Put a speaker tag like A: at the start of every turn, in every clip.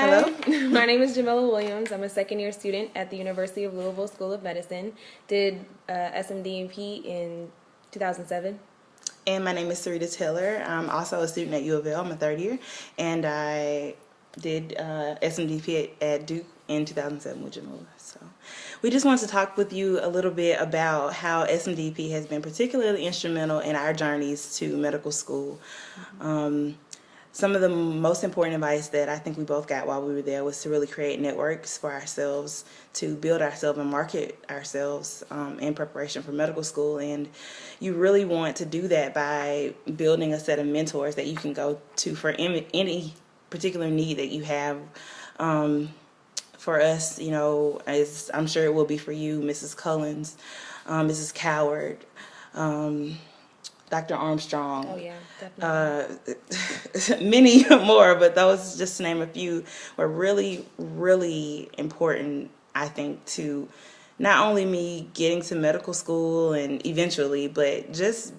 A: Hi,
B: Hello.
A: my name is Jamela Williams. I'm a second-year student at the University of Louisville School of Medicine. Did SMDP in 2007.
B: And my name is Sarita Taylor. I'm also a student at U of L. I'm a third year. And I did SMDP at Duke in 2007 with Jamela. So we just wanted to talk with you a little bit about how SMDP has been particularly instrumental in our journeys to medical school. Some of the most important advice that I think we both got while we were there was to really create networks for ourselves, to build ourselves and market ourselves in preparation for medical school. And you really want to do that by building a set of mentors that you can go to for any particular need that you have. For us, you know, as I'm sure it will be for you, Mrs. Cullens, Mrs. Coward, Dr. Armstrong.
A: Oh yeah, definitely.
B: Many more, but those, just to name a few, were really, really important, I think, to not only me getting to medical school and eventually, but just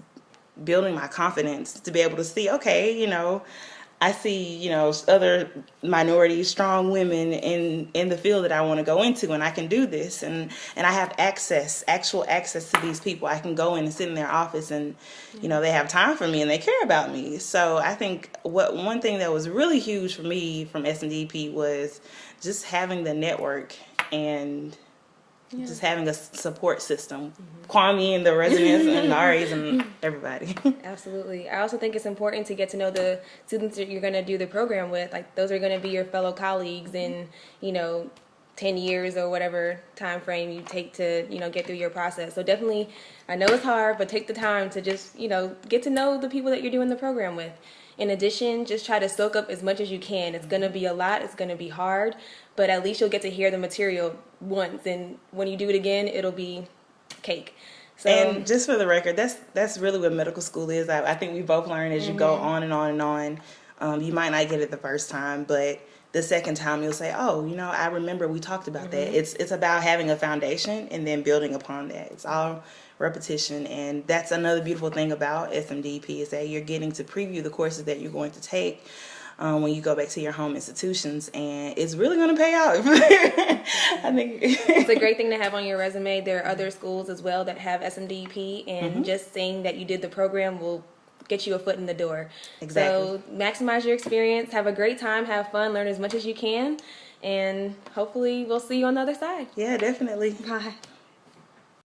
B: building my confidence to be able to see, okay, you know, I see, you know, other minorities, strong women in the field that I want to go into, and I can do this, and I have actual access to these people. I can go in and sit in their office, and you know, they have time for me and they care about me. So I think one thing that was really huge for me from SMDP was just having the network and just having a support system. Kwame and the residents and the RAs and everybody.
A: Absolutely. I also think it's important to get to know the students that you're going to do the program with. Like, those are going to be your fellow colleagues in, you know, 10 years or whatever time frame you take to, you know, get through your process. So definitely, I know it's hard, but take the time to just, you know, get to know the people that you're doing the program with. In addition, just try to soak up as much as you can. It's going to be a lot. It's going to be hard, but at least you'll get to hear the material once. And when you do it again, it'll be cake. So,
B: and just for the record, that's really what medical school is. I think we both learn as you go on and on and on. You might not get it the first time, but the second time you'll say, oh, you know, I remember we talked about that. It's about having a foundation and then building upon that. It's all repetition, and that's another beautiful thing about SMDP is that you're getting to preview the courses that you're going to take when you go back to your home institutions, and it's really going to pay off. I think
A: it's a great thing to have on your resume. There are other schools as well that have SMDP, and just saying that you did the program will get you a foot in the door.
B: Exactly.
A: So maximize your experience, have a great time, have fun, learn as much as you can, and hopefully we'll see you on the other side.
B: Yeah, definitely.
A: Bye.